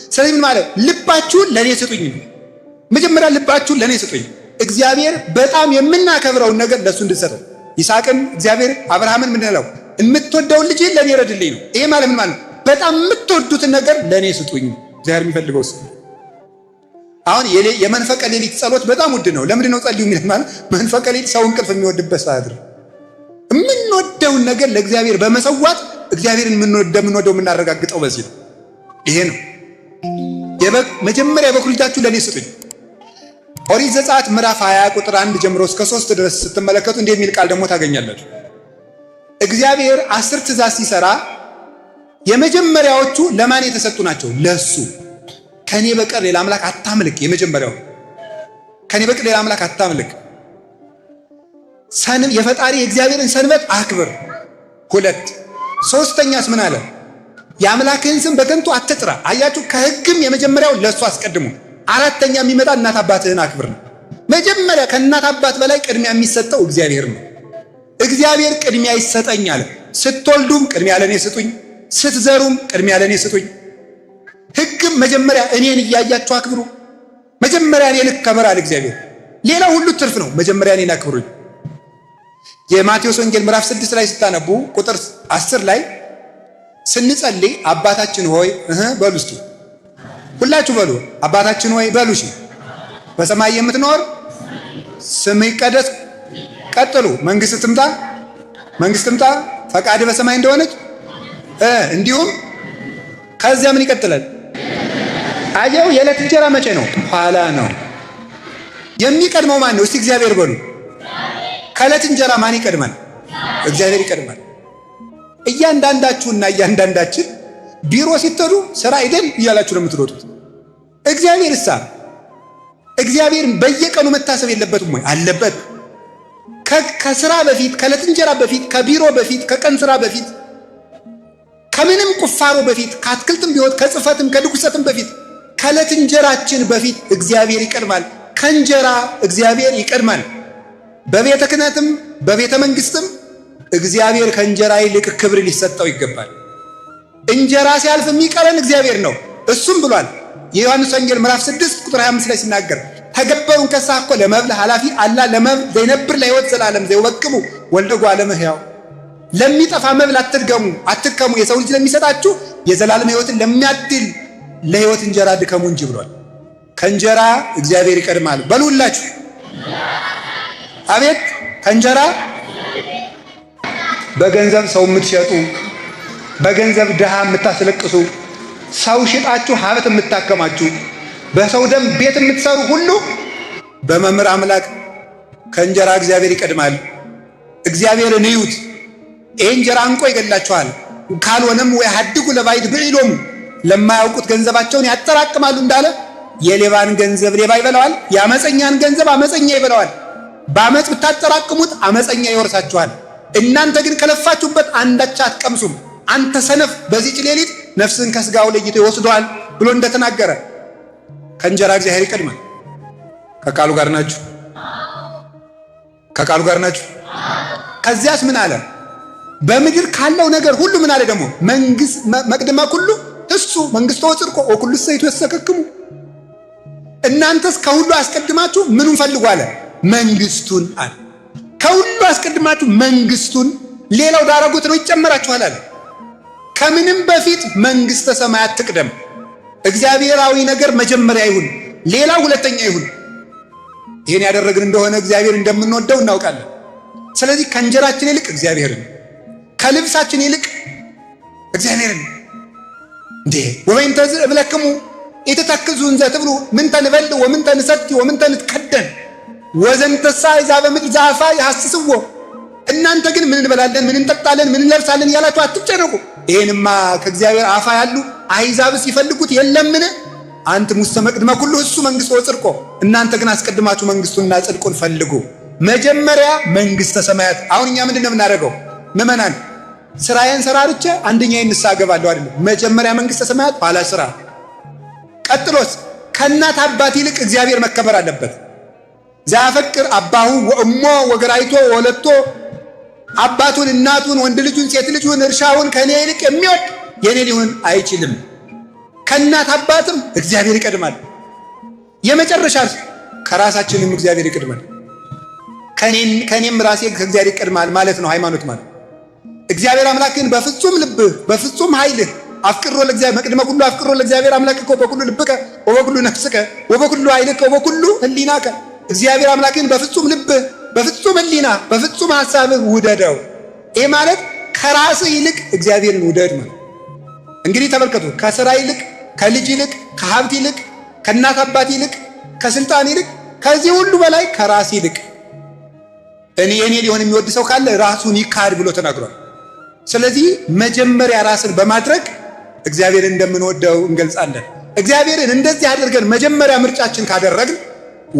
ስለዚህ ምን ማለት ልባችሁን ለኔ ስጡኝ ነው። መጀመሪያ ልባችሁን ለኔ ስጡኝ። እግዚአብሔር በጣም የምናከብረውን ነገር ለሱ እንድትሰጠው ይስሐቅን እግዚአብሔር አብርሃምን ምን አለው? የምትወደውን ልጅ ለኔ ረድልኝ ነው። ይሄ ማለት ምን ማለት? በጣም የምትወዱትን ነገር ለኔ ስጡኝ። እግዚአብሔር የሚፈልገው እሱ። አሁን የመንፈቀ ሌሊት ጸሎት በጣም ውድ ነው። ለምንድን ነው ጸልዩ የሚል ማለት? መንፈቀ ሌሊት ሰው እንቅልፍ የሚወድበት ሰዓት ነው። የምንወደውን ነገር ለእግዚአብሔር በመሰዋት እግዚአብሔርን እንደምንወደው የምናረጋግጠው በዚህ ነው። ይሄ ነው መጀመሪያ የበኩር ልጃችሁ ለኔ ስጡኝ። ኦሪት ዘጸአት ምዕራፍ 20 ቁጥር 1 ጀምሮ እስከ 3 ድረስ ስትመለከቱ እንዲህ የሚል ቃል ደግሞ ታገኛላችሁ። እግዚአብሔር 10 ትእዛዝ ሲሰራ የመጀመሪያዎቹ ለማን የተሰጡ ናቸው? ለሱ። ከኔ በቀር ሌላ አምላክ አታምልክ። የመጀመሪያው ከኔ በቀር ሌላ አምላክ አታምልክ። የፈጣሪ የእግዚአብሔርን ሰንበት አክብር። 2 ሶስተኛስ ምን አለ? የአምላክህን ስም በከንቱ አትጥራ። አያችሁ፣ ከህግም የመጀመሪያው ለሱ አስቀድሙ። 4ተኛ የሚመጣ እናት አባትህን አክብር ነው። መጀመሪያ ከእናት አባት በላይ ቅድሚያ የሚሰጠው እግዚአብሔር ነው። እግዚአብሔር ቅድሚያ ይሰጠኝ አለ። ስትወልዱም ቅድሚያ ለኔ ስጡኝ፣ ስትዘሩም ቅድሚያ ለኔ ስጡኝ። ህግም መጀመሪያ እኔን እያያችሁ አክብሩ። መጀመሪያ እኔ ልከበር አለ እግዚአብሔር። ሌላው ሁሉ ትርፍ ነው። መጀመሪያ እኔን አክብሩኝ። የማቴዎስ ወንጌል ምዕራፍ 6 ላይ ስታነቡ ቁጥር 10 ላይ ስንጸልይ አባታችን ሆይ በሉ እስቲ ሁላችሁ በሉ፣ አባታችን ሆይ በሉ። እሺ፣ በሰማይ የምትኖር ስምህ ይቀደስ። ቀጥሉ፣ መንግስት ትምጣ፣ መንግስት ትምጣ፣ ፈቃድ በሰማይ እንደሆነች እንዲሁም። ከዚያ ምን ይቀጥላል? አየው፣ የዕለት እንጀራ መቼ ነው? ኋላ ነው። የሚቀድመው ማን ነው? እስቲ እግዚአብሔር በሉ። ከዕለት እንጀራ ማን ይቀድማል? እግዚአብሔር ይቀድማል። እያንዳንዳችሁና እያንዳንዳችን ቢሮ ሲተዱ ስራ አይደል እያላችሁ ነው የምትሮጡት። እግዚአብሔር በየቀኑ መታሰብ የለበትም ወይ? አለበት። ከስራ በፊት፣ ከዕለት እንጀራ በፊት፣ ከቢሮ በፊት፣ ከቀን ስራ በፊት፣ ከምንም ቁፋሮ በፊት፣ ከአትክልትም ቢሆን ከጽፈትም ከድጉሰትም በፊት፣ ከዕለት እንጀራችን በፊት እግዚአብሔር ይቀድማል። ከእንጀራ እግዚአብሔር ይቀድማል። በቤተ ክህነትም በቤተ መንግስትም እግዚአብሔር ከእንጀራ ይልቅ ክብር ሊሰጠው ይገባል። እንጀራ ሲያልፍ የሚቀረን እግዚአብሔር ነው። እሱም ብሏል የዮሐንስ ወንጌል ምዕራፍ 6 ቁጥር 25 ላይ ሲናገር ተገበሩን ከሳኮ ለመብል ኃላፊ አላ ለመብል ዘይነብር ለሕይወት ዘላለም ዘይወቅሙ ወልደ እጓለ እመሕያው። ለሚጠፋ መብል አትድከሙ፣ የሰው ልጅ ለሚሰጣችሁ የዘላለም ሕይወትን ለሚያድል ለሕይወት እንጀራ ድከሙ እንጂ ብሏል። ከእንጀራ እግዚአብሔር ይቀድማል። በሉላችሁ አቤት። ከእንጀራ በገንዘብ ሰው የምትሸጡ፣ በገንዘብ ድሃ የምታስለቅሱ፣ ሰው ሽጣችሁ ሀብት የምታከማችሁ፣ በሰው ደም ቤት የምትሰሩ ሁሉ በመምህር አምላክ ከእንጀራ እግዚአብሔር ይቀድማል። እግዚአብሔርን እዩት። ይህ እንጀራ እንቆ ይገላችኋል። ካልሆነም ወይ ሀድጉ ለባይድ ብዒሎሙ፣ ለማያውቁት ገንዘባቸውን ያጠራቅማሉ እንዳለ የሌባን ገንዘብ ሌባ ይበላዋል፣ የአመፀኛን ገንዘብ አመፀኛ ይበላዋል። በአመፅ ብታጠራቅሙት አመፀኛ ይወርሳችኋል። እናንተ ግን ከለፋችሁበት አንዳች አትቀምሱም። አንተ ሰነፍ፣ በዚህች ሌሊት ነፍስን ከስጋው ለይቶ ይወስደዋል ብሎ እንደተናገረ ከእንጀራ እግዚአብሔር ይቀድማል። ከቃሉ ጋር ናችሁ? ከቃሉ ጋር ናችሁ? ከዚያስ ምን አለ? በምድር ካለው ነገር ሁሉ ምን አለ ደግሞ? መንግስት መቅደማ ሁሉ እሱ መንግስቶ ጽድቆ ወኩሉ ሰይቱ ያሰከክሙ። እናንተስ ከሁሉ አስቀድማችሁ ምኑን ፈልጉ አለ? መንግስቱን አለ። ከሁሉ አስቀድማችሁ መንግስቱን፣ ሌላው ዳረጉት ነው ይጨመራችኋል አለ። ከምንም በፊት መንግስተ ሰማያት ትቅደም። እግዚአብሔራዊ ነገር መጀመሪያ ይሁን፣ ሌላው ሁለተኛ ይሁን። ይህን ያደረግን እንደሆነ እግዚአብሔር እንደምንወደው እናውቃለን። ስለዚህ ከእንጀራችን ይልቅ እግዚአብሔርን፣ ከልብሳችን ይልቅ እግዚአብሔርን እንዴ ወበይንተ እብለክሙ ኢትተክዙ እንዘ ትብሉ ምንተ ንበልዕ ወምንተ ንሰቲ ወምንተ ንትከደን ወዘንተሳ ይዛ በምድር ዛፋ ያሐስስዎ። እናንተ ግን ምን እንበላለን፣ ምን እንጠጣለን፣ ምን እንለብሳለን እያላችሁ አትጨነቁ። ይሄንማ ከእግዚአብሔር አፋ ያሉ አሕዛብስ ይፈልጉት የለምን? አንተ ሙሰ መቅድመ ኩሉ እሱ መንግስት ወጽድቆ። እናንተ ግን አስቀድማችሁ መንግስቱንና ጽድቁን ፈልጉ። መጀመሪያ መንግስተ ሰማያት። አሁን እኛ ምንድን ነው የምናደርገው? ምዕመናን ስራዬን ሰራርቼ አንደኛዬን ንስሐ እገባለሁ አይደለም። መጀመሪያ መንግስተ ሰማያት፣ ኋላ ስራ። ቀጥሎስ ከእናት አባት ይልቅ እግዚአብሔር መከበር አለበት። ዘያፈቅር አባሁ ወእሞ ወገራይቶ ወለቶ፣ አባቱን እናቱን ወንድ ልጁን ሴት ልጁን እርሻውን ከኔ ይልቅ የሚወድ የኔ ሊሆን አይችልም። ከእናት አባትም እግዚአብሔር ይቀድማል። የመጨረሻ ከራሳችንም እግዚአብሔር ይቀድማል። ከኔም ራሴ ከእግዚአብሔር ይቀድማል ማለት ነው ሃይማኖት ማለት። እግዚአብሔር አምላክን በፍጹም ልብህ በፍጹም ኃይልህ አፍቅሮ ለእግዚአብሔር መቅድመ ኩሉ አፍቅሮ ለእግዚአብሔር አምላክከ በኩሉ ልብከ ወበኩሉ ነፍስከ ወበኩሉ ኃይልከ ወበኩሉ ህሊናከ። እግዚአብሔር አምላክን በፍጹም ልብህ በፍጹም ህሊና በፍጹም ሐሳብህ ውደደው። ይህ ማለት ከራስህ ይልቅ እግዚአብሔርን ውደድ ማለት። እንግዲህ ተመልከቱ፣ ከሥራ ይልቅ፣ ከልጅ ይልቅ፣ ከሀብት ይልቅ፣ ከእናት አባት ይልቅ፣ ከስልጣን ይልቅ ከዚህ ሁሉ በላይ ከራስ ይልቅ እኔ ሊሆን የሚወድ ሰው ካለ ራሱን ይካድ ብሎ ተናግሯል። ስለዚህ መጀመሪያ ራስን በማድረግ እግዚአብሔርን እንደምንወደው እንገልጻለን። እግዚአብሔርን እንደዚህ አድርገን መጀመሪያ ምርጫችን ካደረግን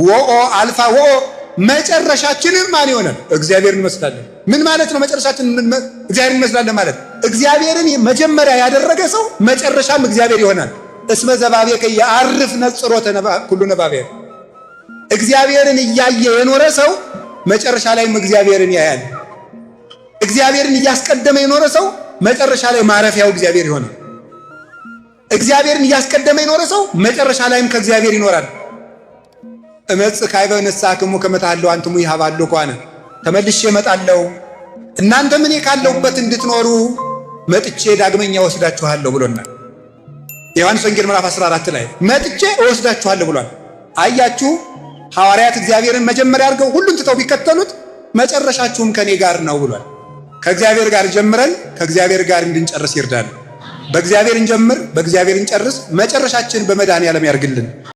ወኦ አልፋ ወኦ መጨረሻችንን ማን ይሆናል? እግዚአብሔርን እንመስላለን። ምን ማለት ነው? መጨረሻችን እግዚአብሔርን እንመስላለን ማለት እግዚአብሔርን መጀመሪያ ያደረገ ሰው መጨረሻም እግዚአብሔር ይሆናል። እስመ ዘባቤከ የአርፍ ነጽሮተ ኩሉ ነባቤ። እግዚአብሔርን እያየ የኖረ ሰው መጨረሻ ላይም እግዚአብሔርን ያያል። እግዚአብሔርን እያስቀደመ የኖረ ሰው መጨረሻ ላይ ማረፊያው እግዚአብሔር ይሆናል። እግዚአብሔርን እያስቀደመ የኖረ ሰው መጨረሻ ላይም ከእግዚአብሔር ይኖራል። እመጽእ ካዕበ ንስሐክሙ ከመ ተሐልዉ አንትሙ ይሃባሉ ከሆነ ተመልሼ እመጣለሁ እናንተም እኔ ካለሁበት እንድትኖሩ መጥቼ ዳግመኛ ወስዳችኋለሁ ብሎናል። ዮሐንስ ወንጌል ምዕራፍ 14 ላይ መጥቼ እወስዳችኋለሁ ብሏል። አያችሁ ሐዋርያት እግዚአብሔርን መጀመሪያ አድርገው ሁሉን ትተው ቢከተሉት መጨረሻችሁም ከኔ ጋር ነው ብሏል። ከእግዚአብሔር ጋር ጀምረን ከእግዚአብሔር ጋር እንድንጨርስ ይርዳል። በእግዚአብሔር እንጀምር፣ በእግዚአብሔር እንጨርስ። መጨረሻችን በመድኃኔዓለም ያርግልን።